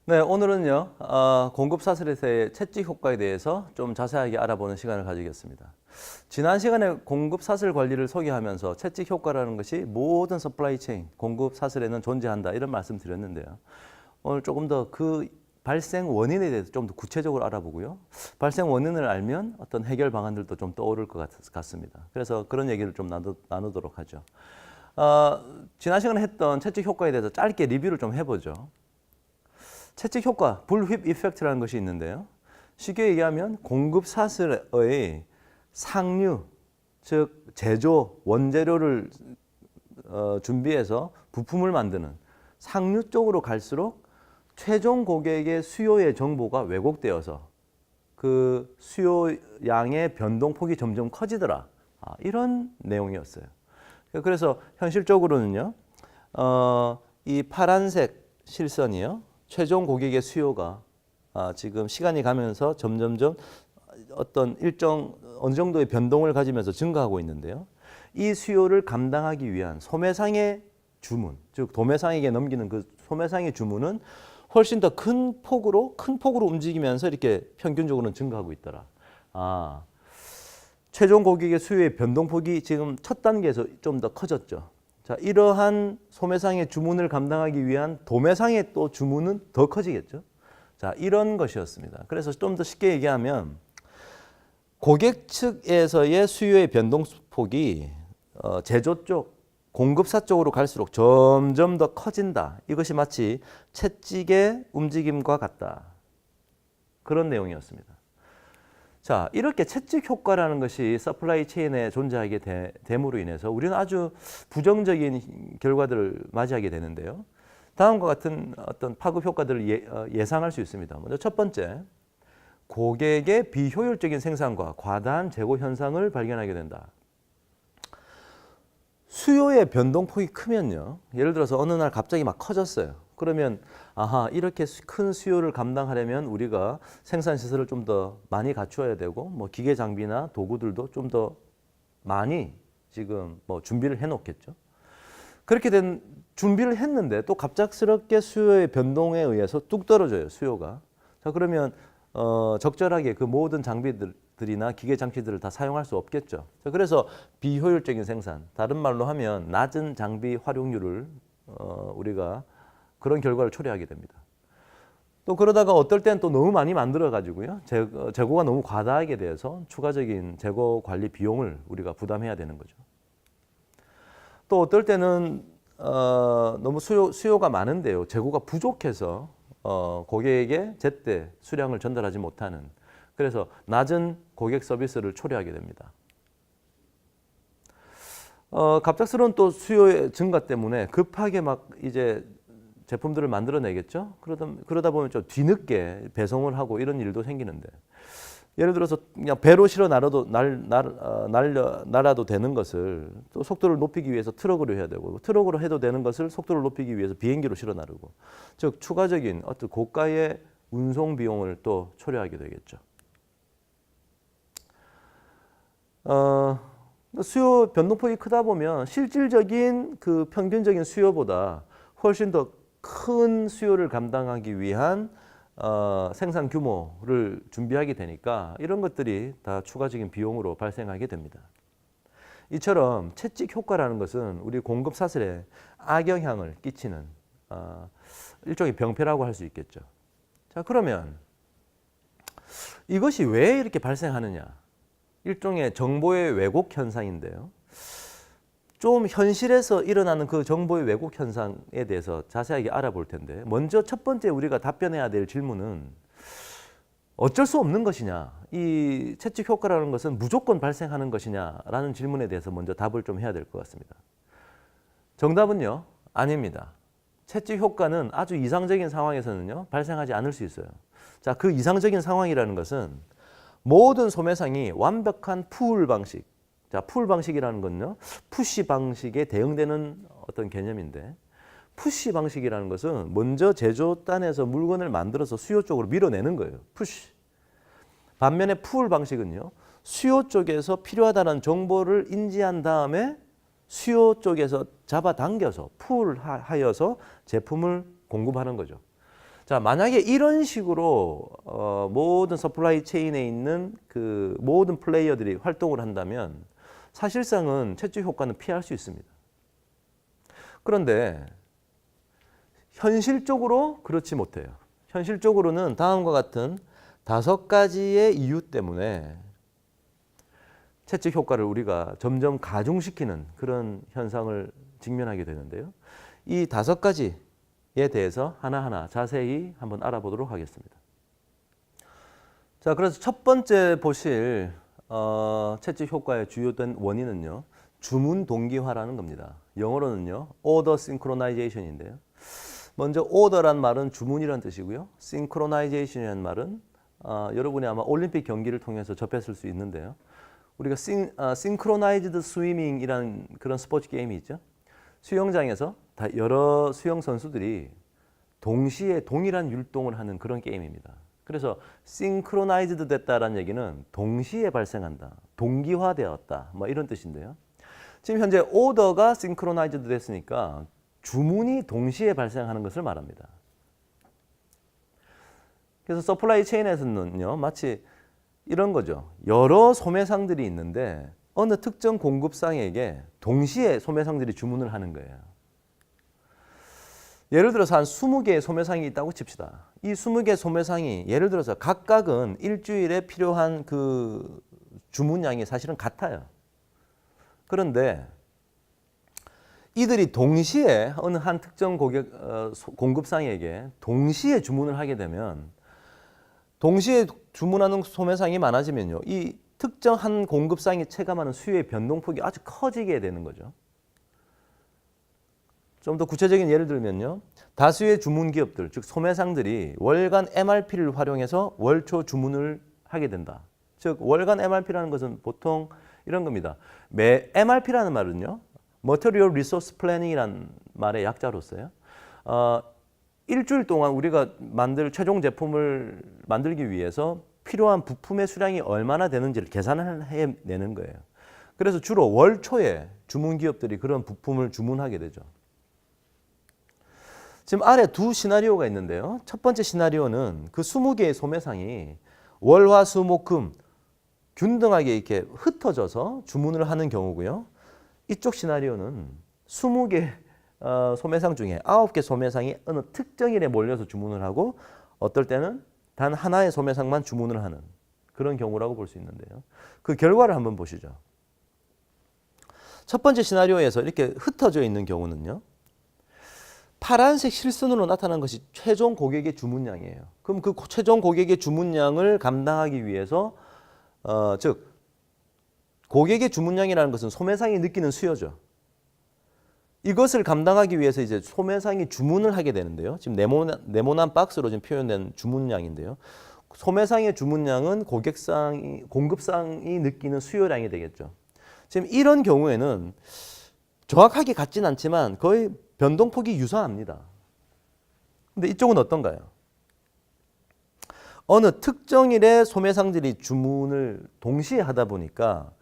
네, 오늘은요, 공급 사슬에서의 채찍 효과에 대해서 좀 자세하게 알아보는 시간을 가지겠습니다. 지난 시간에 공급 사슬 관리를 소개하면서 채찍 효과라는 것이 모든 서플라이 체인, 공급 사슬에는 존재한다 이런 말씀 드렸는데요. 오늘 조금 더 그 발생 원인에 대해서 좀 더 구체적으로 알아보고요. 발생 원인을 알면 어떤 해결 방안들도 좀 떠오를 것 같습니다. 그래서 그런 얘기를 좀 나누도록 하죠. 지난 시간에 했던 채찍 효과에 대해서 짧게 리뷰를 좀 해보죠. 채찍 효과, 불 휩 이펙트라는 것이 있는데요. 쉽게 얘기하면 공급 사슬의 상류, 즉 제조, 원재료를 준비해서 부품을 만드는 상류 쪽으로 갈수록 최종 고객의 수요의 정보가 왜곡되어서 그 수요량의 변동폭이 점점 커지더라. 이런 내용이었어요. 그래서 현실적으로는요, 이 파란색 실선이요. 최종 고객의 수요가 지금 시간이 가면서 점점점 어떤 어느 정도의 변동을 가지면서 증가하고 있는데요. 이 수요를 감당하기 위한 소매상의 주문, 즉 도매상에게 넘기는 그 소매상의 주문은 훨씬 더 큰 폭으로 움직이면서 이렇게 평균적으로는 증가하고 있더라. 최종 고객의 수요의 변동폭이 지금 첫 단계에서 좀 더 커졌죠. 자, 이러한 소매상의 주문을 감당하기 위한 도매상의 또 주문은 더 커지겠죠. 자, 이런 것이었습니다. 그래서 좀 더 쉽게 얘기하면 고객 측에서의 수요의 변동폭이 제조 쪽, 공급사 쪽으로 갈수록 점점 더 커진다. 이것이 마치 채찍의 움직임과 같다. 그런 내용이었습니다. 자, 이렇게 채찍 효과라는 것이 서플라이 체인에 존재하게 됨으로 인해서 우리는 아주 부정적인 결과들을 맞이하게 되는데요. 다음과 같은 어떤 파급 효과들을 예상할 수 있습니다. 먼저 첫 번째, 고객의 비효율적인 생산과 과다한 재고 현상을 발견하게 된다. 수요의 변동폭이 크면요. 예를 들어서 어느 날 갑자기 막 커졌어요. 그러면 이렇게 큰 수요를 감당하려면 우리가 생산 시설을 좀 더 많이 갖추어야 되고 뭐 기계 장비나 도구들도 좀 더 많이 지금 뭐 준비를 해 놓겠죠. 그렇게 된 준비를 했는데 또 갑작스럽게 수요의 변동에 의해서 뚝 떨어져요, 수요가. 자, 그러면 적절하게 그 모든 장비들이나 기계 장치들을 다 사용할 수 없겠죠. 자, 그래서 비효율적인 생산, 다른 말로 하면 낮은 장비 활용률을 우리가 그런 결과를 초래하게 됩니다. 또 그러다가 어떨 때는 또 너무 많이 만들어 가지고요. 재고가 너무 과다하게 돼서 추가적인 재고 관리 비용을 우리가 부담해야 되는 거죠. 또 어떨 때는 너무 수요가 많은데요. 재고가 부족해서 고객에게 제때 수량을 전달하지 못하는, 그래서 낮은 고객 서비스를 초래하게 됩니다. 갑작스러운 또 수요의 증가 때문에 급하게 막 이제 제품들을 만들어내겠죠. 그러다 보면 좀 뒤늦게 배송을 하고 이런 일도 생기는데, 예를 들어서 그냥 배로 실어 날아도 되는 것을 또 속도를 높이기 위해서 트럭으로 해야 되고, 트럭으로 해도 되는 것을 속도를 높이기 위해서 비행기로 실어 나르고, 즉 추가적인 어떤 고가의 운송 비용을 또 초래하게 되겠죠. 수요 변동폭이 크다 보면 실질적인 그 평균적인 수요보다 훨씬 더 큰 수요를 감당하기 위한 생산 규모를 준비하게 되니까 이런 것들이 다 추가적인 비용으로 발생하게 됩니다. 이처럼 채찍 효과라는 것은 우리 공급 사슬에 악영향을 끼치는 일종의 병폐라고 할 수 있겠죠. 자, 그러면 이것이 왜 이렇게 발생하느냐? 일종의 정보의 왜곡 현상인데요. 좀 현실에서 일어나는 그 정보의 왜곡 현상에 대해서 자세하게 알아볼 텐데, 먼저 첫 번째 우리가 답변해야 될 질문은 어쩔 수 없는 것이냐, 이 채찍 효과라는 것은 무조건 발생하는 것이냐라는 질문에 대해서 먼저 답을 좀 해야 될 것 같습니다. 정답은요, 아닙니다. 채찍 효과는 아주 이상적인 상황에서는요, 발생하지 않을 수 있어요. 자, 그 이상적인 상황이라는 것은 모든 소매상이 완벽한 푸울 방식, 자, 푸울 방식이라는 건요, 푸시 방식에 대응되는 어떤 개념인데, 푸시 방식이라는 것은 먼저 제조단에서 물건을 만들어서 수요 쪽으로 밀어내는 거예요. 푸시. 반면에 푸울 방식은요, 수요 쪽에서 필요하다는 정보를 인지한 다음에 수요 쪽에서 잡아당겨서 푸울하여서 제품을 공급하는 거죠. 자, 만약에 이런 식으로 모든 서플라이 체인에 있는 그 모든 플레이어들이 활동을 한다면 사실상은 채찍 효과는 피할 수 있습니다. 그런데 현실적으로 그렇지 못해요. 현실적으로는 다음과 같은 5가지의 이유 때문에 채찍 효과를 우리가 점점 가중시키는 그런 현상을 직면하게 되는데요. 이 5가지에 대해서 하나하나 자세히 한번 알아보도록 하겠습니다. 자, 그래서 첫 번째 보실 채찍 효과의 주요된 원인은요, 주문 동기화라는 겁니다. 영어로는요, order synchronization인데요. 먼저 order란 말은 주문이란 뜻이고요. synchronization이라는 말은 여러분이 아마 올림픽 경기를 통해서 접했을 수 있는데요. 우리가 synchronized swimming이라는 그런 스포츠 게임이 있죠. 수영장에서 여러 수영 선수들이 동시에 동일한 율동을 하는 그런 게임입니다. 그래서 synchronized 됐다라는 얘기는 동시에 발생한다, 동기화되었다, 뭐 이런 뜻인데요. 지금 현재 order가 synchronized 됐으니까 주문이 동시에 발생하는 것을 말합니다. 그래서 서플라이 체인에서는요, 마치 이런 거죠. 여러 소매상들이 있는데 어느 특정 공급상에게 동시에 소매상들이 주문을 하는 거예요. 예를 들어서 한 20개의 소매상이 있다고 칩시다. 이 20개 소매상이 예를 들어서 각각은 일주일에 필요한 그 주문량이 사실은 같아요. 그런데 이들이 동시에 어느 한 특정 공급상에게 동시에 주문을 하게 되면 동시에 주문하는 소매상이 많아지면요, 이 특정 한 공급상이 체감하는 수요의 변동폭이 아주 커지게 되는 거죠. 좀 더 구체적인 예를 들면요, 다수의 주문 기업들, 즉 소매상들이 월간 MRP를 활용해서 월초 주문을 하게 된다. 즉 월간 MRP라는 것은 보통 이런 겁니다. MRP라는 말은요, Material Resource Planning이라는 말의 약자로서요, 일주일 동안 우리가 만들 최종 제품을 만들기 위해서 필요한 부품의 수량이 얼마나 되는지를 계산을 해내는 거예요. 그래서 주로 월 초에 주문 기업들이 그런 부품을 주문하게 되죠. 지금 아래 두 시나리오가 있는데요. 첫 번째 시나리오는 그 20개의 소매상이 월, 화, 수, 목, 금 균등하게 이렇게 흩어져서 주문을 하는 경우고요. 이쪽 시나리오는 20개 소매상 중에 9개 소매상이 어느 특정일에 몰려서 주문을 하고 어떨 때는 단 하나의 소매상만 주문을 하는 그런 경우라고 볼 수 있는데요. 그 결과를 한번 보시죠. 첫 번째 시나리오에서 이렇게 흩어져 있는 경우는요, 파란색 실선으로 나타난 것이 최종 고객의 주문량이에요. 그럼 그 최종 고객의 주문량을 감당하기 위해서 즉 고객의 주문량이라는 것은 소매상이 느끼는 수요죠. 이것을 감당하기 위해서 이제 소매상이 주문을 하게 되는데요. 지금 네모난 박스로 지금 표현된 주문량인데요. 소매상의 주문량은 공급상이 느끼는 수요량이 되겠죠. 지금 이런 경우에는 정확하게 같진 않지만 거의 변동폭이 유사합니다. 근데 이쪽은 어떤가요? 어느 특정일에 소매상들이 주문을 동시에 하다 보니까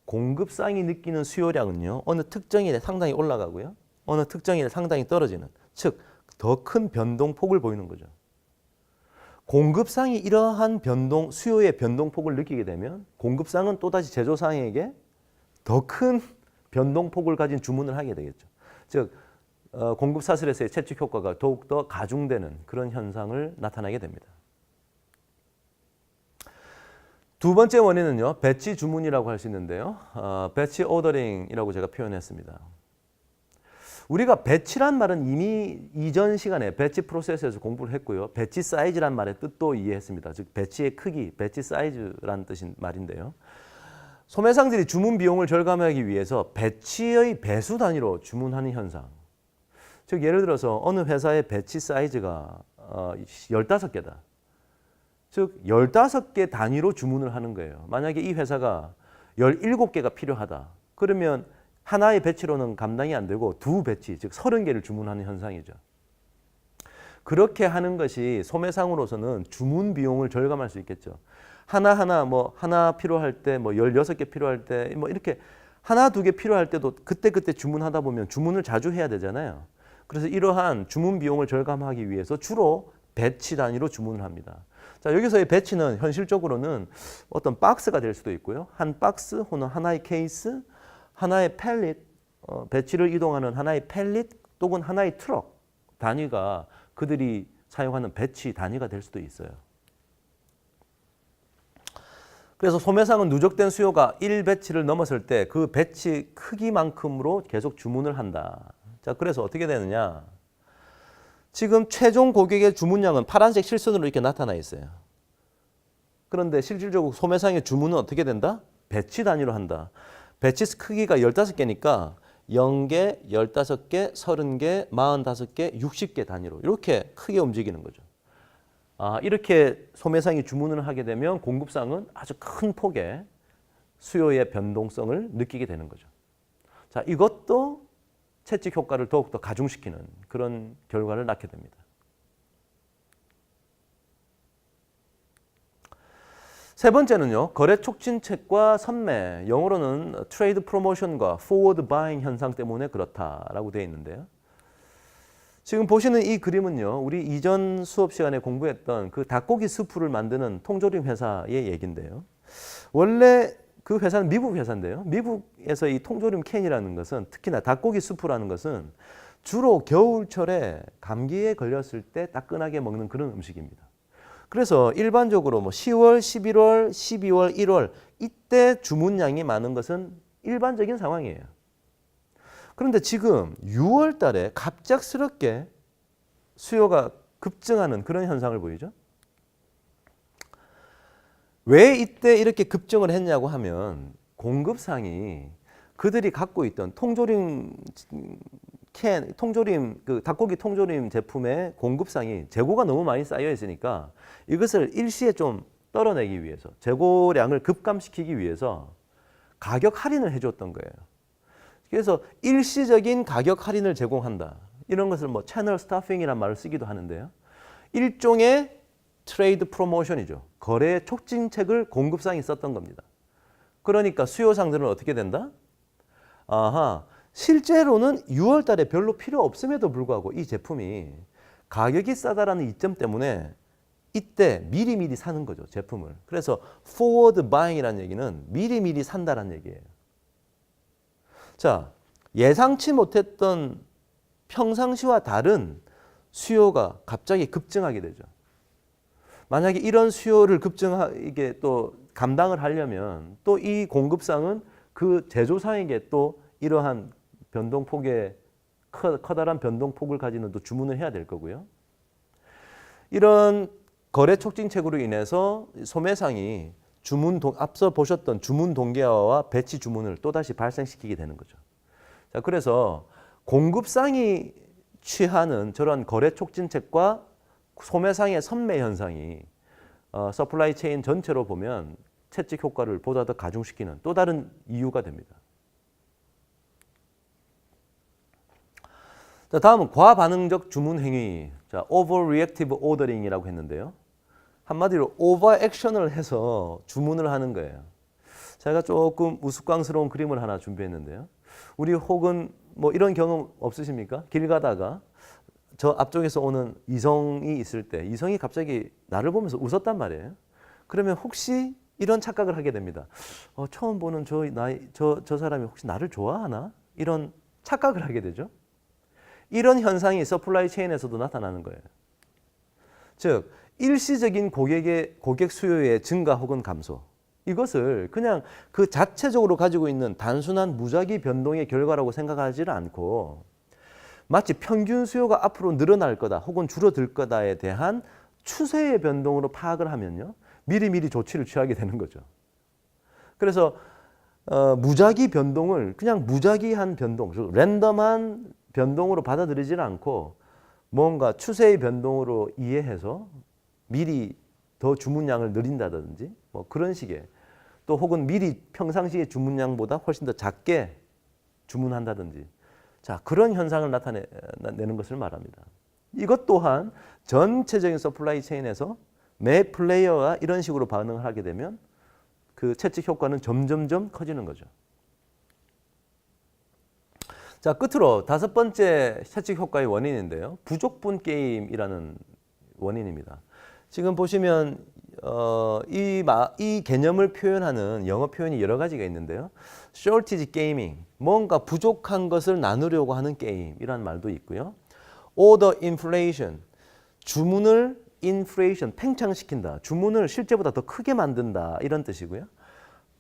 공급상이 느끼는 수요량은요, 어느 특정일에 상당히 올라가고요, 어느 특정일에 상당히 떨어지는, 즉 더 큰 변동폭을 보이는 거죠. 공급상이 이러한 수요의 변동폭을 느끼게 되면 공급상은 또다시 제조상에게 더 큰 변동폭을 가진 주문을 하게 되겠죠. 즉 공급 사슬에서의 채찍 효과가 더욱더 가중되는 그런 현상을 나타나게 됩니다. 두 번째 원인은요, 배치 주문이라고 할 수 있는데요. 배치 오더링이라고 제가 표현했습니다. 우리가 배치란 말은 이미 이전 시간에 배치 프로세스에서 공부를 했고요. 배치 사이즈란 말의 뜻도 이해했습니다. 즉 배치의 크기, 배치 사이즈라는 뜻인 말인데요. 소매상들이 주문 비용을 절감하기 위해서 배치의 배수 단위로 주문하는 현상. 즉 예를 들어서 어느 회사의 배치 사이즈가 15개다. 즉 15개 단위로 주문을 하는 거예요. 만약에 이 회사가 17개가 필요하다. 그러면 하나의 배치로는 감당이 안 되고 두 배치, 즉 30개를 주문하는 현상이죠. 그렇게 하는 것이 소매상으로서는 주문 비용을 절감할 수 있겠죠. 하나 필요할 때, 16개 필요할 때, 이렇게 하나, 두 개 필요할 때도 그때 주문하다 보면 주문을 자주 해야 되잖아요. 그래서 이러한 주문 비용을 절감하기 위해서 주로 배치 단위로 주문을 합니다. 자, 여기서의 배치는 현실적으로는 어떤 박스가 될 수도 있고요. 한 박스 혹은 하나의 케이스, 하나의 팰릿, 배치를 이동하는 하나의 팰릿 또는 하나의 트럭 단위가 그들이 사용하는 배치 단위가 될 수도 있어요. 그래서 소매상은 누적된 수요가 1배치를 넘었을 때 그 배치 크기만큼으로 계속 주문을 한다. 자, 그래서 어떻게 되느냐? 지금 최종 고객의 주문량은 파란색 실선으로 이렇게 나타나 있어요. 그런데 실질적으로 소매상의 주문은 어떻게 된다? 배치 단위로 한다. 배치 크기가 15개니까 0개, 15개, 30개, 45개, 60개 단위로 이렇게 크게 움직이는 거죠. 이렇게 소매상이 주문을 하게 되면 공급상은 아주 큰 폭의 수요의 변동성을 느끼게 되는 거죠. 자, 이것도 채찍 효과를 더욱더 가중시키는 그런 결과를 낳게 됩니다. 세 번째는요, 거래 촉진책과 선매, 영어로는 트레이드 프로모션과 포워드 바잉 현상 때문에 그렇다라고 되어 있는데요. 지금 보시는 이 그림은요, 우리 이전 수업 시간에 공부했던 그 닭고기 스프를 만드는 통조림 회사의 얘기인데요. 원래 그 회사는 미국 회사인데요. 미국에서 이 통조림 캔이라는 것은, 특히나 닭고기 스프라는 것은 주로 겨울철에 감기에 걸렸을 때 따끈하게 먹는 그런 음식입니다. 그래서 일반적으로 10월, 11월, 12월, 1월 이때 주문량이 많은 것은 일반적인 상황이에요. 그런데 지금 6월 달에 갑작스럽게 수요가 급증하는 그런 현상을 보이죠. 왜 이때 이렇게 급증을 했냐고 하면 공급상이 그들이 갖고 있던 통조림 그 닭고기 통조림 제품의 공급상이 재고가 너무 많이 쌓여 있으니까 이것을 일시에 좀 떨어내기 위해서, 재고량을 급감시키기 위해서 가격 할인을 해줬던 거예요. 그래서 일시적인 가격 할인을 제공한다. 이런 것을 채널 스타핑이라는 말을 쓰기도 하는데요. 일종의 트레이드 프로모션이죠. 거래 촉진책을 공급상이 썼던 겁니다. 그러니까 수요상들은 어떻게 된다? 실제로는 6월 달에 별로 필요 없음에도 불구하고 이 제품이 가격이 싸다라는 이점 때문에 이때 미리미리 사는 거죠, 제품을. 그래서 forward buying이라는 얘기는 미리미리 산다라는 얘기예요. 자, 예상치 못했던 평상시와 다른 수요가 갑자기 급증하게 되죠. 만약에 이런 수요를 이게 또 감당을 하려면 또 이 공급상은 그 제조사에게 또 이러한 변동폭의 커다란 변동폭을 가지는 또 주문을 해야 될 거고요. 이런 거래 촉진책으로 인해서 소매상이 앞서 보셨던 주문 동기화와 배치 주문을 또다시 발생시키게 되는 거죠. 자, 그래서 공급상이 취하는 저런 거래 촉진책과 소매상의 선매 현상이 서플라이 체인 전체로 보면 채찍 효과를 보다 더 가중시키는 또 다른 이유가 됩니다. 자, 다음은 과반응적 주문 행위, 자, overreactive ordering이라고 했는데요. 한마디로 오버액션을 해서 주문을 하는 거예요. 제가 조금 우스꽝스러운 그림을 하나 준비했는데요. 우리 혹은 이런 경험 없으십니까? 길 가다가 저 앞쪽에서 오는 이성이 있을 때 이성이 갑자기 나를 보면서 웃었단 말이에요. 그러면 혹시 이런 착각을 하게 됩니다. 처음 보는 저 사람이 혹시 나를 좋아하나? 이런 착각을 하게 되죠. 이런 현상이 서플라이 체인에서도 나타나는 거예요. 즉, 일시적인 고객 수요의 증가 혹은 감소, 이것을 그냥 그 자체적으로 가지고 있는 단순한 무작위 변동의 결과라고 생각하지는 않고 마치 평균 수요가 앞으로 늘어날 거다 혹은 줄어들 거다에 대한 추세의 변동으로 파악을 하면요, 미리미리 조치를 취하게 되는 거죠. 그래서 무작위 변동을 그냥 무작위한 변동, 즉 랜덤한 변동으로 받아들이지는 않고 뭔가 추세의 변동으로 이해해서 미리 더 주문량을 늘린다든지 그런 식의, 또 혹은 미리 평상시의 주문량보다 훨씬 더 작게 주문한다든지, 자, 그런 현상을 나타내는 것을 말합니다. 이것 또한 전체적인 서플라이 체인에서 매 플레이어가 이런 식으로 반응을 하게 되면 그 채찍 효과는 점점점 커지는 거죠. 자, 끝으로 다섯 번째 채찍 효과의 원인인데요. 부족분 게임이라는 원인입니다. 지금 보시면 이 개념을 표현하는 영어 표현이 여러 가지가 있는데요. shortage gaming, 뭔가 부족한 것을 나누려고 하는 게임이라는 말도 있고요. order inflation, 주문을 inflation, 팽창시킨다. 주문을 실제보다 더 크게 만든다. 이런 뜻이고요.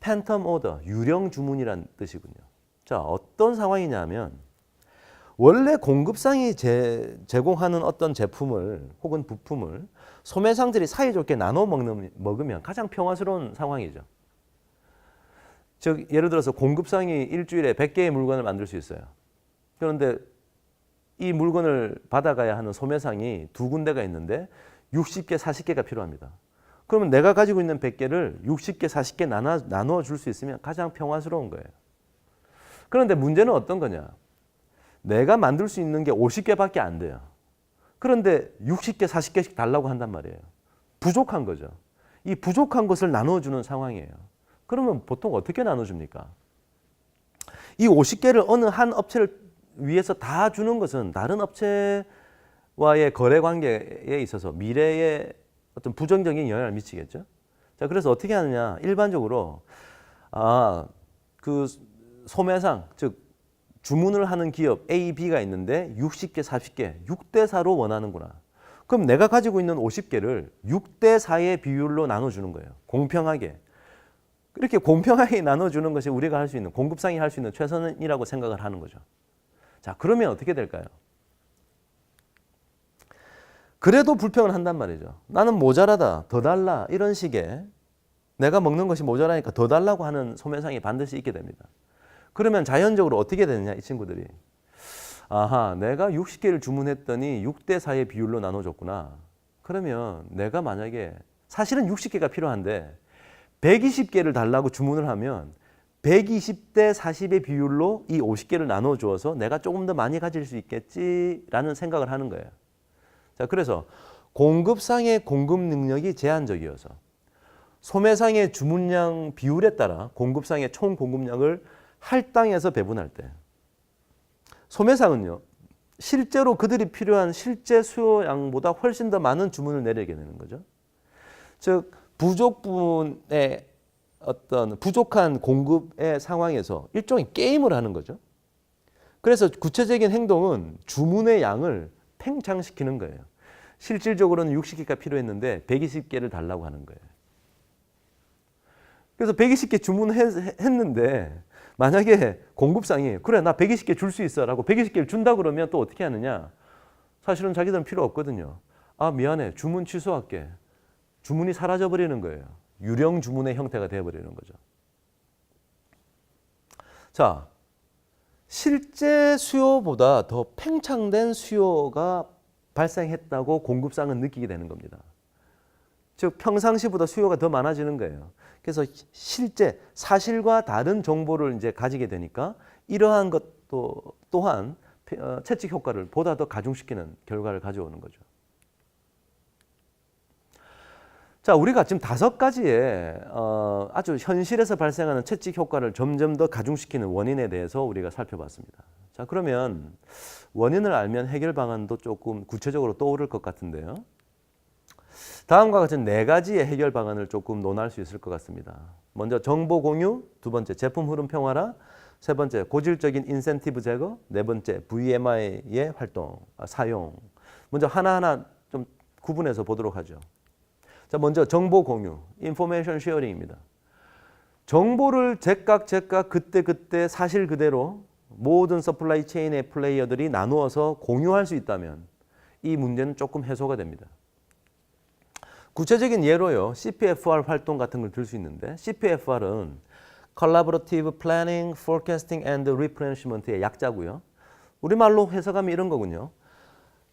phantom order, 유령 주문이란 뜻이군요. 자, 어떤 상황이냐면 원래 공급상이 제공하는 어떤 제품을 혹은 부품을 소매상들이 사이좋게 나눠 먹으면 가장 평화스러운 상황이죠. 즉 예를 들어서 공급상이 일주일에 100개의 물건을 만들 수 있어요. 그런데 이 물건을 받아가야 하는 소매상이 두 군데가 있는데 60개, 40개가 필요합니다. 그러면 내가 가지고 있는 100개를 60개, 40개 나누어 줄 수 있으면 가장 평화스러운 거예요. 그런데 문제는 어떤 거냐? 내가 만들 수 있는 게 50개밖에 안 돼요. 그런데 60개, 40개씩 달라고 한단 말이에요. 부족한 거죠. 이 부족한 것을 나눠주는 상황이에요. 그러면 보통 어떻게 나눠줍니까? 이 50개를 어느 한 업체를 위해서 다 주는 것은 다른 업체와의 거래 관계에 있어서 미래에 어떤 부정적인 영향을 미치겠죠. 자, 그래서 어떻게 하느냐? 일반적으로 그 소매상, 즉 주문을 하는 기업 A, B가 있는데 60개, 40개, 6대 4로 원하는구나. 그럼 내가 가지고 있는 50개를 6대 4의 비율로 나눠주는 거예요. 공평하게. 이렇게 공평하게 나눠주는 것이 우리가 할 수 있는, 공급상이 할 수 있는 최선이라고 생각을 하는 거죠. 자, 그러면 어떻게 될까요? 그래도 불평을 한단 말이죠. 나는 모자라다, 더 달라, 이런 식의 내가 먹는 것이 모자라니까 더 달라고 하는 소매상이 반드시 있게 됩니다. 그러면 자연적으로 어떻게 되느냐, 이 친구들이. 아하, 내가 60개를 주문했더니 6대 4의 비율로 나눠줬구나. 그러면 내가 만약에 사실은 60개가 필요한데 120개를 달라고 주문을 하면 120대 40의 비율로 이 50개를 나눠주어서 내가 조금 더 많이 가질 수 있겠지라는 생각을 하는 거예요. 자, 그래서 공급상의 공급 능력이 제한적이어서 소매상의 주문량 비율에 따라 공급상의 총 공급량을 할당해서 배분할 때 소매상은요, 실제로 그들이 필요한 실제 수요량보다 훨씬 더 많은 주문을 내리게 되는 거죠. 즉 부족분의 어떤 부족한 공급의 상황에서 일종의 게임을 하는 거죠. 그래서 구체적인 행동은 주문의 양을 팽창시키는 거예요. 실질적으로는 60개가 필요했는데 120개를 달라고 하는 거예요. 그래서 120개 주문했는데 만약에 공급상이 그래 나 120개 줄 수 있어 라고 120개를 준다 그러면 또 어떻게 하느냐. 사실은 자기들은 필요 없거든요. 아 미안해 주문 취소할게. 주문이 사라져버리는 거예요. 유령 주문의 형태가 되어버리는 거죠. 자, 실제 수요보다 더 팽창된 수요가 발생했다고 공급상은 느끼게 되는 겁니다. 즉 평상시보다 수요가 더 많아지는 거예요. 그래서 실제 사실과 다른 정보를 이제 가지게 되니까 이러한 것도 또한 채찍 효과를 보다 더 가중시키는 결과를 가져오는 거죠. 자, 우리가 지금 5가지의 아주 현실에서 발생하는 채찍 효과를 점점 더 가중시키는 원인에 대해서 우리가 살펴봤습니다. 자, 그러면 원인을 알면 해결 방안도 조금 구체적으로 떠오를 것 같은데요. 다음과 같은 4가지의 해결 방안을 조금 논할 수 있을 것 같습니다. 먼저 정보 공유, 2번째 제품 흐름 평화라, 3번째 고질적인 인센티브 제거, 4번째 VMI의 활동, 사용. 먼저 하나하나 좀 구분해서 보도록 하죠. 자, 먼저 정보 공유, 인포메이션 쉐어링입니다. 정보를 제각 그때 사실 그대로 모든 서플라이 체인의 플레이어들이 나누어서 공유할 수 있다면 이 문제는 조금 해소가 됩니다. 구체적인 예로요, CPFR 활동 같은 걸 들 수 있는데 CPFR은 Collaborative Planning, Forecasting and Replenishment의 약자고요. 우리말로 해석하면 이런 거군요.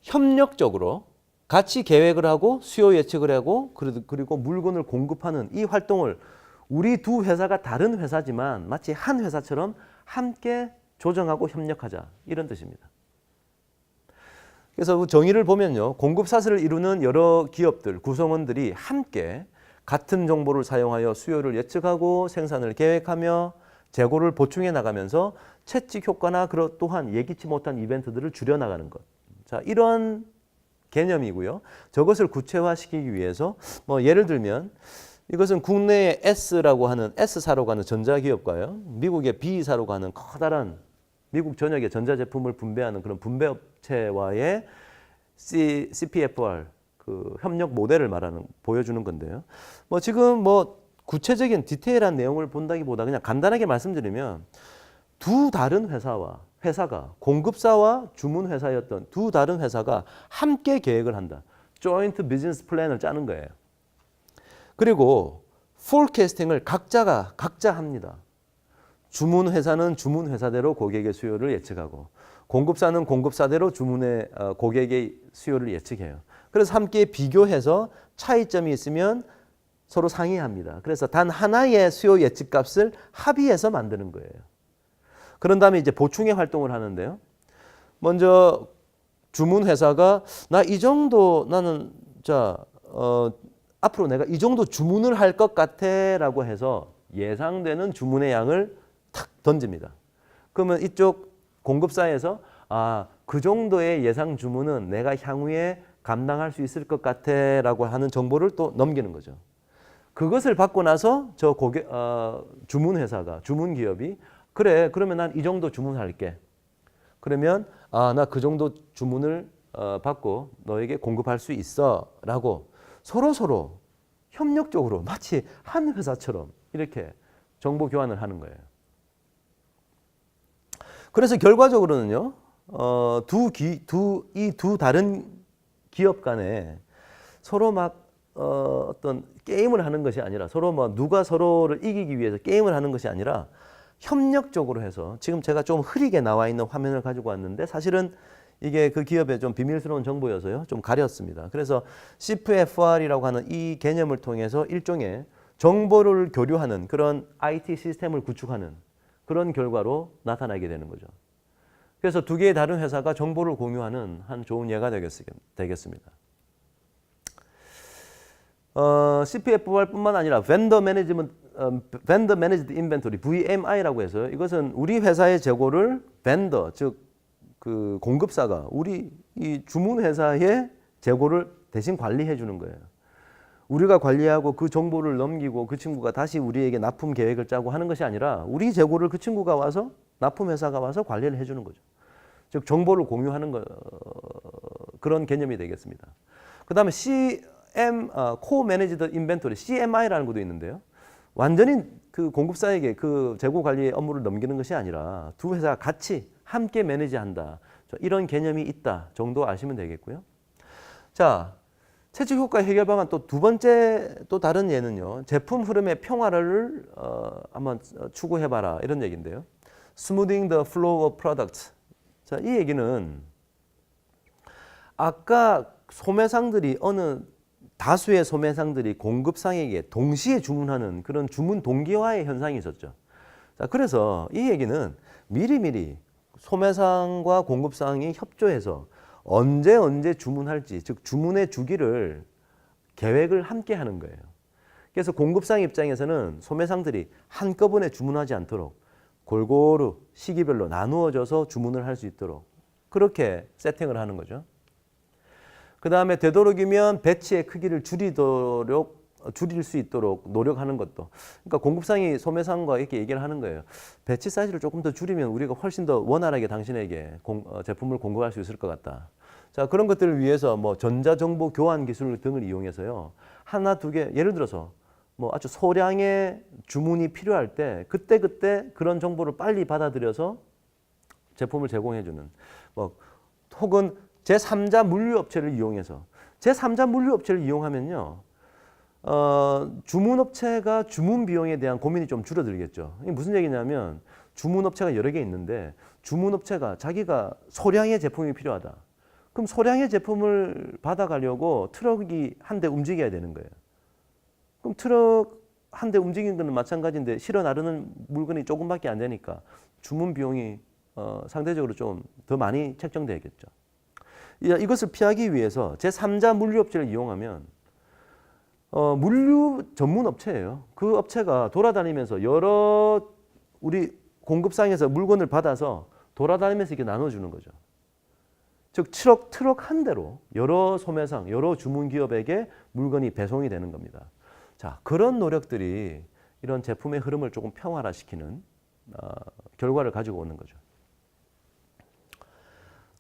협력적으로 같이 계획을 하고 수요 예측을 하고 그리고 물건을 공급하는 이 활동을 우리 두 회사가 다른 회사지만 마치 한 회사처럼 함께 조정하고 협력하자 이런 뜻입니다. 그래서 정의를 보면요. 공급 사슬을 이루는 여러 기업들, 구성원들이 함께 같은 정보를 사용하여 수요를 예측하고 생산을 계획하며 재고를 보충해 나가면서 채찍 효과나 또한 예기치 못한 이벤트들을 줄여나가는 것. 자, 이런 개념이고요. 저것을 구체화시키기 위해서 뭐 예를 들면 이것은 국내의 S라고 하는 S사로 가는 전자기업과요. 미국의 B사로 가는 커다란 미국 전역의 전자제품을 분배하는 그런 분배업체와의 CPFR 그 협력 모델을 보여주는 건데요. 뭐 지금 뭐 구체적인 디테일한 내용을 본다기보다 그냥 간단하게 말씀드리면 두 다른 회사가 공급사와 주문 회사였던 두 다른 회사가 함께 계획을 한다. 조인트 비즈니스 플랜을 짜는 거예요. 그리고 포캐스팅을 각자 합니다. 주문 회사는 주문 회사대로 고객의 수요를 예측하고 공급사는 공급사대로 주문의 고객의 수요를 예측해요. 그래서 함께 비교해서 차이점이 있으면 서로 상의합니다. 그래서 단 하나의 수요 예측 값을 합의해서 만드는 거예요. 그런 다음에 이제 보충의 활동을 하는데요. 먼저 주문 회사가 나 이 정도 나는 앞으로 내가 이 정도 주문을 할 것 같아라고 해서 예상되는 주문의 양을 탁 던집니다. 그러면 이쪽 공급사에서 그 정도의 예상 주문은 내가 향후에 감당할 수 있을 것 같아라고 하는 정보를 또 넘기는 거죠. 그것을 받고 나서 저 주문 회사가 주문 기업이 그래 그러면 난 이 정도 주문할게. 그러면 나 그 정도 주문을 받고 너에게 공급할 수 있어라고 서로 협력적으로 마치 한 회사처럼 이렇게 정보 교환을 하는 거예요. 그래서 결과적으로는요, 이 두 다른 기업 간에 서로 막 어떤 게임을 하는 것이 아니라 서로 뭐 누가 서로를 이기기 위해서 게임을 하는 것이 아니라 협력적으로 해서 지금 제가 좀 흐리게 나와 있는 화면을 가지고 왔는데 사실은 이게 그 기업의 좀 비밀스러운 정보여서요. 좀 가렸습니다. 그래서 CPFR이라고 하는 이 개념을 통해서 일종의 정보를 교류하는 그런 IT 시스템을 구축하는 그런 결과로 나타나게 되는 거죠. 그래서 두 개의 다른 회사가 정보를 공유하는 한 좋은 예가 되겠습니다. CPFR뿐만 아니라 Vendor Managed Inventory (VMI라고 해서 이것은 우리 회사의 재고를 vendor 즉 그 공급사가 우리 이 주문 회사의 재고를 대신 관리해 주는 거예요. 우리가 관리하고 그 정보를 넘기고 그 친구가 다시 우리에게 납품 계획을 짜고 하는 것이 아니라 우리 재고를 그 친구가 와서 납품 회사가 와서 관리를 해 주는 거죠. 즉 정보를 공유하는 그런 개념이 되겠습니다. 그다음에 Co-Managed Inventory (CMI라는 것도 있는데요. 완전히 그 공급사에게 그 재고 관리 업무를 넘기는 것이 아니라 두 회사가 같이 함께 매니지한다. 이런 개념이 있다 정도 아시면 되겠고요. 자, 채찍 효과 해결 방안 또 두 번째 또 다른 예는요. 제품 흐름의 평화를 한번 추구해봐라 이런 얘기인데요. Smoothing the flow of products. 자, 이 얘기는 아까 다수의 소매상들이 공급상에게 동시에 주문하는 그런 주문 동기화의 현상이 있었죠. 자, 그래서 이 얘기는 미리미리 소매상과 공급상이 협조해서 언제 주문할지, 즉 주문의 주기를 계획을 함께 하는 거예요. 그래서 공급상 입장에서는 소매상들이 한꺼번에 주문하지 않도록 골고루 시기별로 나누어져서 주문을 할 수 있도록 그렇게 세팅을 하는 거죠. 그 다음에 되도록이면 배치의 크기를 줄일 수 있도록 노력하는 것도. 그러니까 공급상이 소매상과 이렇게 얘기를 하는 거예요. 배치 사이즈를 조금 더 줄이면 우리가 훨씬 더 원활하게 당신에게 제품을 공급할 수 있을 것 같다. 자, 그런 것들을 위해서 뭐 전자정보 교환 기술 등을 이용해서요. 하나, 두 개, 예를 들어서 뭐 아주 소량의 주문이 필요할 때 그때 그런 정보를 빨리 받아들여서 제품을 제공해주는 뭐 혹은 제3자 물류업체를 이용해서 제3자 물류업체를 이용하면요. 주문업체가 주문 비용에 대한 고민이 좀 줄어들겠죠. 이게 무슨 얘기냐면 주문업체가 여러 개 있는데 주문업체가 자기가 소량의 제품이 필요하다. 그럼 소량의 제품을 받아가려고 트럭이 한 대 움직여야 되는 거예요. 그럼 트럭 한 대 움직이는 거는 마찬가지인데 실어 나르는 물건이 조금밖에 안 되니까 주문 비용이 상대적으로 좀 더 많이 책정되겠죠. 이것을 피하기 위해서 제3자 물류업체를 이용하면 물류 전문 업체예요. 그 업체가 돌아다니면서 여러 우리 공급상에서 물건을 받아서 돌아다니면서 이렇게 나눠주는 거죠. 즉 트럭 한 대로 여러 소매상, 여러 주문 기업에게 물건이 배송이 되는 겁니다. 자, 그런 노력들이 이런 제품의 흐름을 조금 평화화시키는 결과를 가지고 오는 거죠.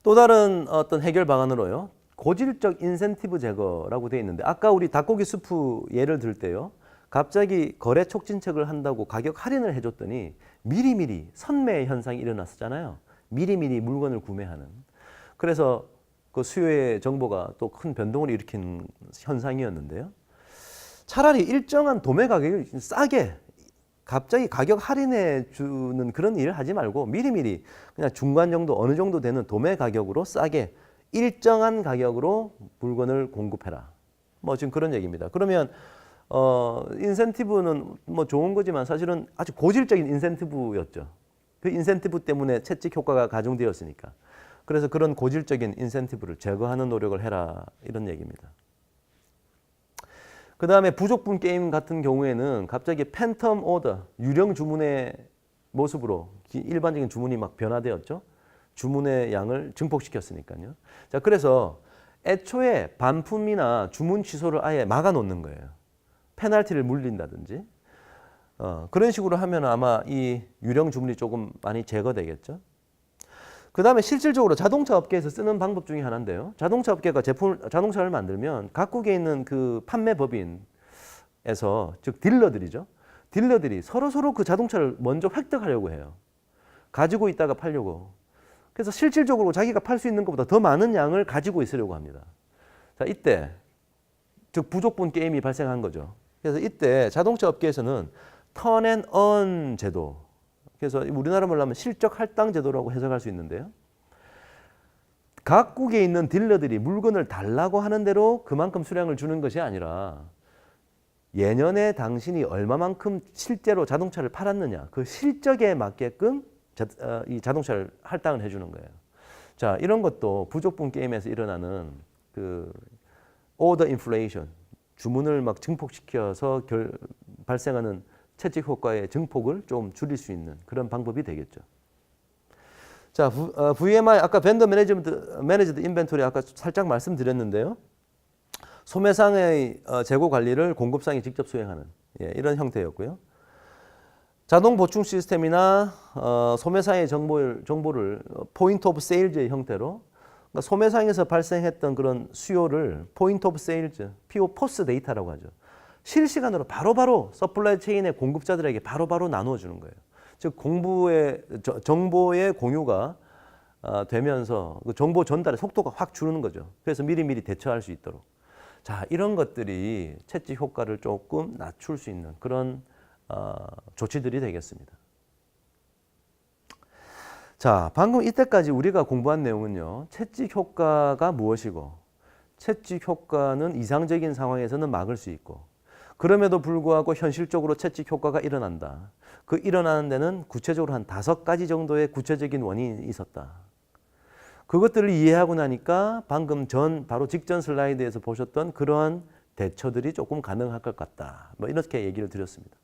또 다른 어떤 해결 방안으로요. 고질적 인센티브 제거라고 되어 있는데 아까 우리 닭고기 수프 예를 들 때요. 갑자기 거래 촉진책을 한다고 가격 할인을 해줬더니 미리미리 선매 현상이 일어났었잖아요. 미리미리 물건을 구매하는. 그래서 그 수요의 정보가 또 큰 변동을 일으킨 현상이었는데요. 차라리 일정한 도매 가격을 싸게 갑자기 가격 할인해 주는 그런 일을 하지 말고 미리미리 그냥 중간 정도 어느 정도 되는 도매 가격으로 싸게 일정한 가격으로 물건을 공급해라. 뭐 지금 그런 얘기입니다. 그러면 인센티브는 뭐 좋은 거지만 사실은 아주 고질적인 인센티브였죠. 그 인센티브 때문에 채찍 효과가 가중되었으니까. 그래서 그런 고질적인 인센티브를 제거하는 노력을 해라 이런 얘기입니다. 그 다음에 부족분 게임 같은 경우에는 갑자기 팬텀 오더, 유령 주문의 모습으로 일반적인 주문이 막 변화되었죠. 주문의 양을 증폭시켰으니까요. 자, 그래서 애초에 반품이나 주문 취소를 아예 막아 놓는 거예요. 페널티를 물린다든지. 그런 식으로 하면 아마 이 유령 주문이 조금 많이 제거되겠죠. 그 다음에 실질적으로 자동차 업계에서 쓰는 방법 중에 하나인데요. 자동차 업계가 자동차를 만들면 각국에 있는 그 판매 법인에서, 즉 딜러들이죠. 딜러들이 서로 그 자동차를 먼저 획득하려고 해요. 가지고 있다가 팔려고. 그래서 실질적으로 자기가 팔 수 있는 것보다 더 많은 양을 가지고 있으려고 합니다. 자, 이때 즉 부족분 게임이 발생한 거죠. 그래서 이때 자동차 업계에서는 턴 앤 언 제도, 그래서 우리나라 말로 하면 실적 할당 제도라고 해석할 수 있는데요. 각국에 있는 딜러들이 물건을 달라고 하는 대로 그만큼 수량을 주는 것이 아니라 예년에 당신이 얼마만큼 실제로 자동차를 팔았느냐 그 실적에 맞게끔 이 자동차를 할당을 해주는 거예요. 자, 이런 것도 부족분 게임에서 일어나는 그 오더 인플레이션, 주문을 막 증폭시켜서 발생하는 채찍 효과의 증폭을 좀 줄일 수 있는 그런 방법이 되겠죠. 자, VMI 아까 벤더 매니지드 인벤토리 아까 살짝 말씀드렸는데요. 소매상의 재고 관리를 공급상이 직접 수행하는 이런 형태였고요. 자동 보충 시스템이나 소매상의 정보를 포인트 오브 세일즈의 형태로 그러니까 소매상에서 발생했던 그런 수요를 포인트 오브 세일즈, PO 포스 데이터라고 하죠. 실시간으로 바로바로 서플라이 체인의 공급자들에게 바로바로 나누어주는 거예요. 즉 정보의 공유가 되면서 그 정보 전달의 속도가 확 줄는 거죠. 그래서 미리미리 대처할 수 있도록. 자, 이런 것들이 채찍 효과를 조금 낮출 수 있는 그런 조치들이 되겠습니다. 자, 방금 이때까지 우리가 공부한 내용은요. 채찍 효과가 무엇이고 채찍 효과는 이상적인 상황에서는 막을 수 있고 그럼에도 불구하고 현실적으로 채찍 효과가 일어난다. 그 일어나는 데는 구체적으로 한 5가지 정도의 구체적인 원인이 있었다. 그것들을 이해하고 나니까 방금 바로 직전 슬라이드에서 보셨던 그러한 대처들이 조금 가능할 것 같다. 뭐 이렇게 얘기를 드렸습니다.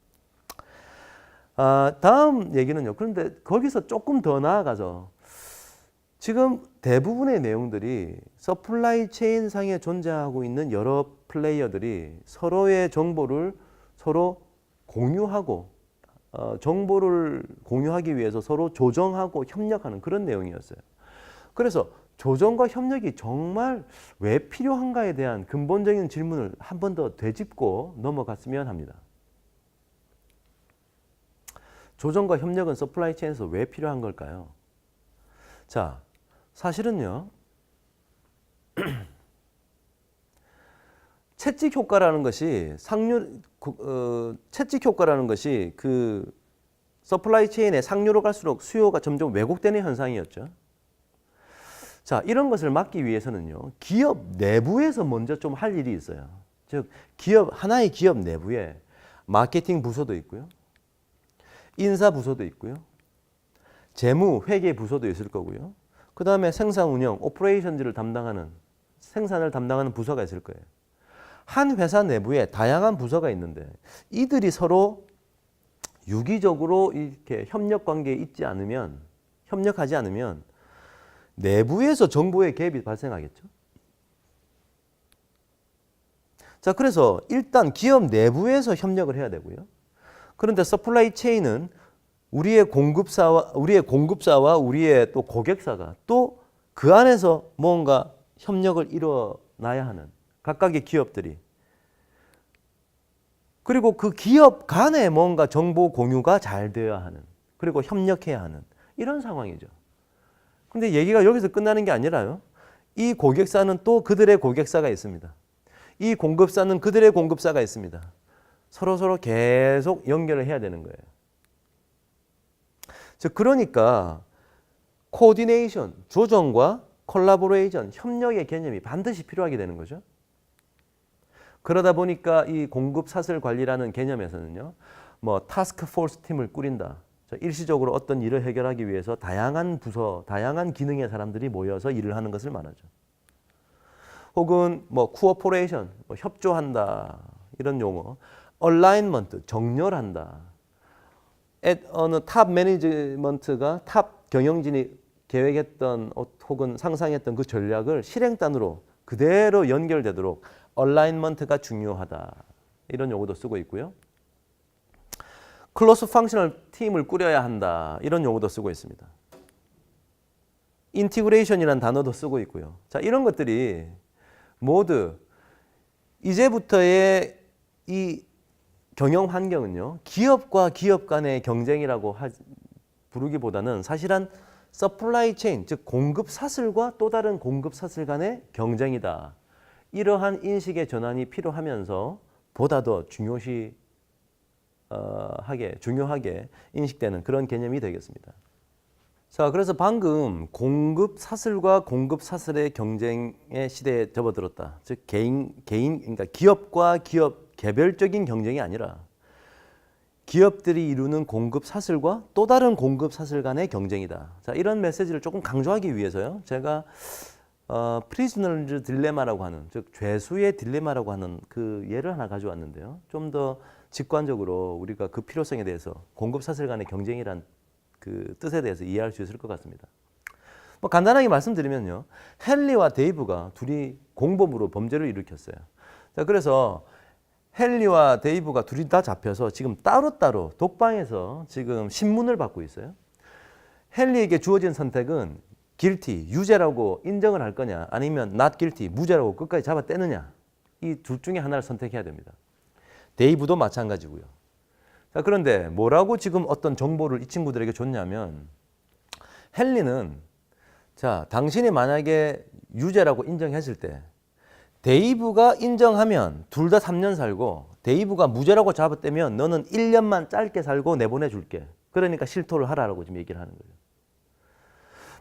다음 얘기는요. 그런데 거기서 조금 더 나아가서 지금 대부분의 내용들이 서플라이 체인 상에 존재하고 있는 여러 플레이어들이 서로의 정보를 서로 공유하고 정보를 공유하기 위해서 서로 조정하고 협력하는 그런 내용이었어요. 그래서 조정과 협력이 정말 왜 필요한가에 대한 근본적인 질문을 한 번 더 되짚고 넘어갔으면 합니다. 조정과 협력은 서플라이 체인에서 왜 필요한 걸까요? 자, 사실은요. 채찍 효과라는 것이 채찍 효과라는 것이 그 서플라이 체인의 상류로 갈수록 수요가 점점 왜곡되는 현상이었죠. 자, 이런 것을 막기 위해서는요. 기업 내부에서 먼저 좀 할 일이 있어요. 즉 하나의 기업 내부에 마케팅 부서도 있고요. 인사 부서도 있고요. 재무, 회계 부서도 있을 거고요. 그 다음에 생산 운영, 오퍼레이션즈를 담당하는 생산을 담당하는 부서가 있을 거예요. 한 회사 내부에 다양한 부서가 있는데 이들이 서로 유기적으로 이렇게 협력하지 않으면 내부에서 정보의 개입이 발생하겠죠. 자, 그래서 일단 기업 내부에서 협력을 해야 되고요. 그런데 서플라이 체인은 우리의 공급사와 우리의 또 고객사가 또 그 안에서 뭔가 협력을 이뤄나야 하는 각각의 기업들이, 그리고 그 기업 간에 뭔가 정보 공유가 잘 되어야 하는, 그리고 협력해야 하는 이런 상황이죠. 근데 얘기가 여기서 끝나는 게 아니라요. 이 고객사는 또 그들의 고객사가 있습니다. 이 공급사는 그들의 공급사가 있습니다. 서로 계속 연결을 해야 되는 거예요. 즉 그러니까 코디네이션, 조정과 콜라보레이션, 협력의 개념이 반드시 필요하게 되는 거죠. 그러다 보니까 이 공급 사슬 관리라는 개념에서는요, 뭐 타스크 포스 팀을 꾸린다. 일시적으로 어떤 일을 해결하기 위해서 다양한 부서, 다양한 기능의 사람들이 모여서 일을 하는 것을 말하죠. 혹은 뭐 코어포레이션, 뭐 협조한다 이런 용어, 얼라인먼트, 정렬한다. 어느 탑 매니지먼트가 탑 경영진이 계획했던 혹은 상상했던 그 전략을 실행단으로 그대로 연결되도록 얼라인먼트가 중요하다. 이런 용어도 쓰고 있고요. 클로스 펑셔널 팀을 꾸려야 한다. 이런 용어도 쓰고 있습니다. 인티그레이션이라는 단어도 쓰고 있고요. 자, 이런 것들이 모두 이제부터의 이 경영 환경은요, 기업과 기업 간의 경쟁이라고 부르기보다는 사실은 서플라이 체인, 즉 공급 사슬과 또 다른 공급 사슬 간의 경쟁이다. 이러한 인식의 전환이 필요하면서 보다 더 중요하게 인식되는 그런 개념이 되겠습니다. 자, 그래서 방금 공급 사슬과 공급 사슬의 경쟁의 시대에 접어들었다. 즉 그러니까 기업과 기업 개별적인 경쟁이 아니라 기업들이 이루는 공급 사슬과 또 다른 공급 사슬 간의 경쟁이다. 자, 이런 메시지를 조금 강조하기 위해서요, 제가 프리즈너즈 딜레마라고 하는, 즉 죄수의 딜레마라고 하는 그 예를 하나 가져왔는데요. 좀 더 직관적으로 우리가 그 필요성에 대해서, 공급 사슬 간의 경쟁이란 그 뜻에 대해서 이해할 수 있을 것 같습니다. 뭐 간단하게 말씀드리면요, 헨리와 데이브가 둘이 공범으로 범죄를 일으켰어요. 자, 그래서 헨리와 데이브가 둘이 다 잡혀서 지금 따로따로 독방에서 지금 신문을 받고 있어요. 헨리에게 주어진 선택은 guilty, 유죄라고 인정을 할 거냐, 아니면 not guilty, 무죄라고 끝까지 잡아떼느냐, 이 둘 중에 하나를 선택해야 됩니다. 데이브도 마찬가지고요. 자, 그런데 뭐라고 지금 어떤 정보를 이 친구들에게 줬냐면, 헨리는 자, 당신이 만약에 유죄라고 인정했을 때 데이브가 인정하면 둘 다 3년 살고, 데이브가 무죄라고 잡아떼면 너는 1년만 짧게 살고 내보내줄게. 그러니까 실토를 하라라고 지금 얘기를 하는 거예요.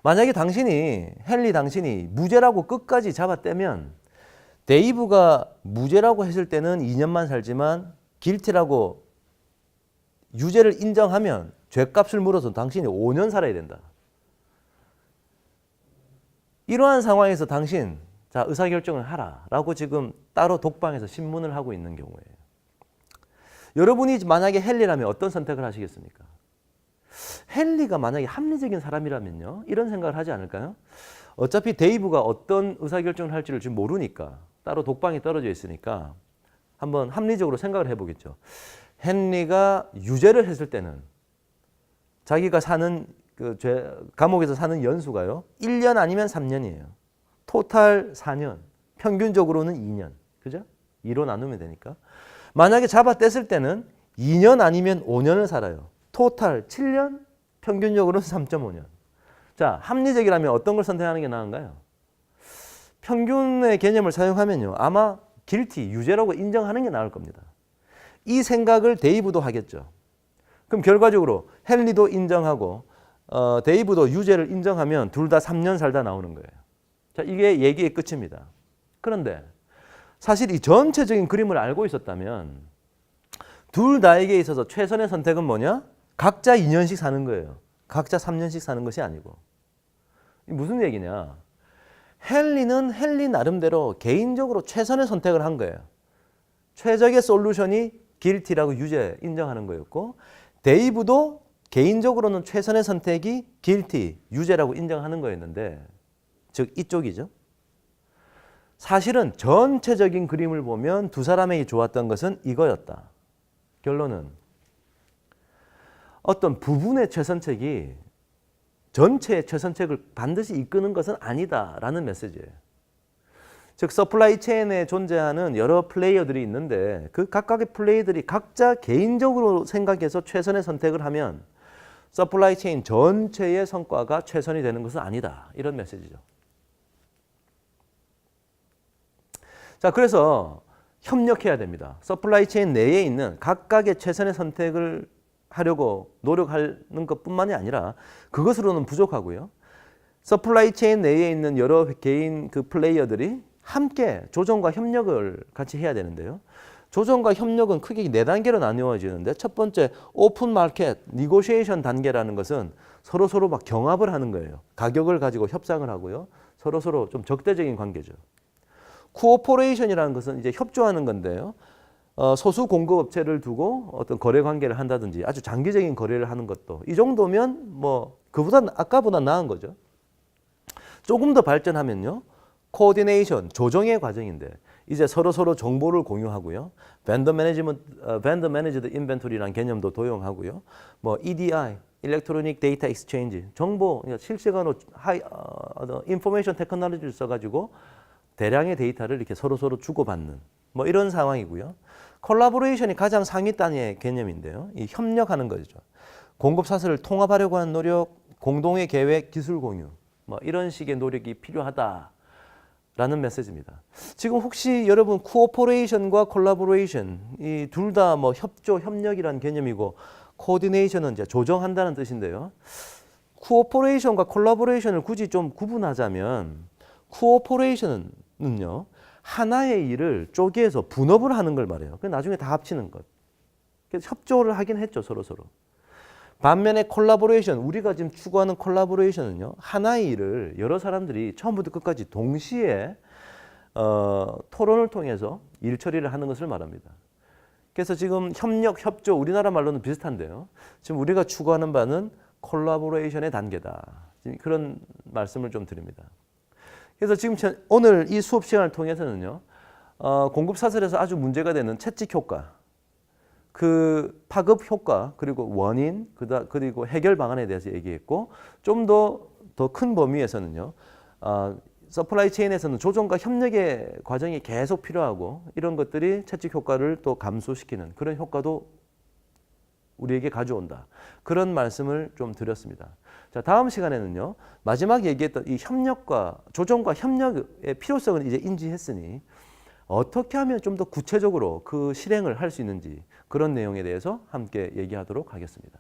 만약에 당신이 무죄라고 끝까지 잡아떼면 데이브가 무죄라고 했을 때는 2년만 살지만 길티라고 유죄를 인정하면 죄값을 물어서 당신이 5년 살아야 된다. 이러한 상황에서 당신 자, 의사결정을 하라라고 지금 따로 독방에서 신문을 하고 있는 경우에요. 여러분이 만약에 헨리라면 어떤 선택을 하시겠습니까? 헨리가 만약에 합리적인 사람이라면요, 이런 생각을 하지 않을까요? 어차피 데이브가 어떤 의사결정을 할지를 지금 모르니까, 따로 독방에 떨어져 있으니까 한번 합리적으로 생각을 해보겠죠. 헨리가 유죄를 했을 때는 자기가 사는 감옥에서 사는 연수가요, 1년 아니면 3년이에요. 토탈 4년, 평균적으로는 2년. 그죠? 2로 나누면 되니까. 만약에 잡아뗐을 때는 2년 아니면 5년을 살아요. 토탈 7년, 평균적으로는 3.5년. 자, 합리적이라면 어떤 걸 선택하는 게 나은가요? 평균의 개념을 사용하면요, 아마 guilty, 유죄라고 인정하는 게 나을 겁니다. 이 생각을 데이브도 하겠죠. 그럼 결과적으로 헨리도 인정하고 데이브도 유죄를 인정하면 둘 다 3년 살다 나오는 거예요. 자, 이게 얘기의 끝입니다. 그런데 사실 이 전체적인 그림을 알고 있었다면 둘 다에게 있어서 최선의 선택은 뭐냐? 각자 2년씩 사는 거예요. 각자 3년씩 사는 것이 아니고. 무슨 얘기냐? 헨리는 헨리 나름대로 개인적으로 최선의 선택을 한 거예요. 최적의 솔루션이 guilty라고 유죄 인정하는 거였고, 데이브도 개인적으로는 최선의 선택이 guilty, 유죄라고 인정하는 거였는데, 즉 이쪽이죠. 사실은 전체적인 그림을 보면 두 사람에게 좋았던 것은 이거였다. 결론은 어떤 부분의 최선책이 전체의 최선책을 반드시 이끄는 것은 아니다라는 메시지예요. 즉 서플라이 체인에 존재하는 여러 플레이어들이 있는데 그 각각의 플레이들이 각자 개인적으로 생각해서 최선의 선택을 하면 서플라이 체인 전체의 성과가 최선이 되는 것은 아니다. 이런 메시지죠. 자, 그래서 협력해야 됩니다. 서플라이 체인 내에 있는 각각의 최선의 선택을 하려고 노력하는 것뿐만이 아니라 그것으로는 부족하고요. 서플라이 체인 내에 있는 여러 개인 그 플레이어들이 함께 조정과 협력을 같이 해야 되는데요. 조정과 협력은 크게 4단계로 나누어지는데 첫 번째 오픈 마켓 니고시에이션 단계라는 것은 서로 막 경합을 하는 거예요. 가격을 가지고 협상을 하고요. 서로 좀 적대적인 관계죠. 코오퍼레이션이라는 것은 이제 협조하는 건데요. 소수 공급업체를 두고 어떤 거래 관계를 한다든지 아주 장기적인 거래를 하는 것도 이 정도면 뭐 아까보다 나은 거죠. 조금 더 발전하면요. 코오디네이션, 조정의 과정인데 이제 서로 정보를 공유하고요. 벤더 매니지드 인벤토리라는 개념도 도용하고요. 뭐 EDI, 일렉트로닉 데이터 익스체인지, 정보, 그러니까 실시간으로 인포메이션 테크놀로지를 써가지고 대량의 데이터를 이렇게 서로 주고받는 뭐 이런 상황이고요. 콜라보레이션이 가장 상위 단위의 개념인데요. 이 협력하는 거죠. 공급 사슬을 통합하려고 하는 노력, 공동의 계획, 기술 공유, 뭐 이런 식의 노력이 필요하다라는 메시지입니다. 지금 혹시 여러분 코오퍼레이션과 콜라보레이션 이 둘 다 뭐 협조, 협력이라는 개념이고 코오디네이션은 이제 조정한다는 뜻인데요. 코오퍼레이션과 콜라보레이션을 굳이 좀 구분하자면 코오퍼레이션은요. 하나의 일을 쪼개서 분업을 하는 걸 말해요. 나중에 다 합치는 것. 그래서 협조를 하긴 했죠, 서로. 반면에 콜라보레이션, 우리가 지금 추구하는 콜라보레이션은요. 하나의 일을 여러 사람들이 처음부터 끝까지 동시에 토론을 통해서 일 처리를 하는 것을 말합니다. 그래서 지금 협력, 협조, 우리나라 말로는 비슷한데요. 지금 우리가 추구하는 바는 콜라보레이션의 단계다. 그런 말씀을 좀 드립니다. 그래서 지금 오늘 이 수업 시간을 통해서는요, 공급 사슬에서 아주 문제가 되는 채찍 효과, 그 파급 효과, 그리고 원인, 그리고 해결 방안에 대해서 얘기했고, 좀 더 큰 범위에서는요, 서플라이 체인에서는 조정과 협력의 과정이 계속 필요하고, 이런 것들이 채찍 효과를 또 감소시키는 그런 효과도 우리에게 가져온다. 그런 말씀을 좀 드렸습니다. 자, 다음 시간에는요. 마지막 얘기했던 이 협력과 조정과 협력의 필요성을 이제 인지했으니 어떻게 하면 좀 더 구체적으로 그 실행을 할 수 있는지 그런 내용에 대해서 함께 얘기하도록 하겠습니다.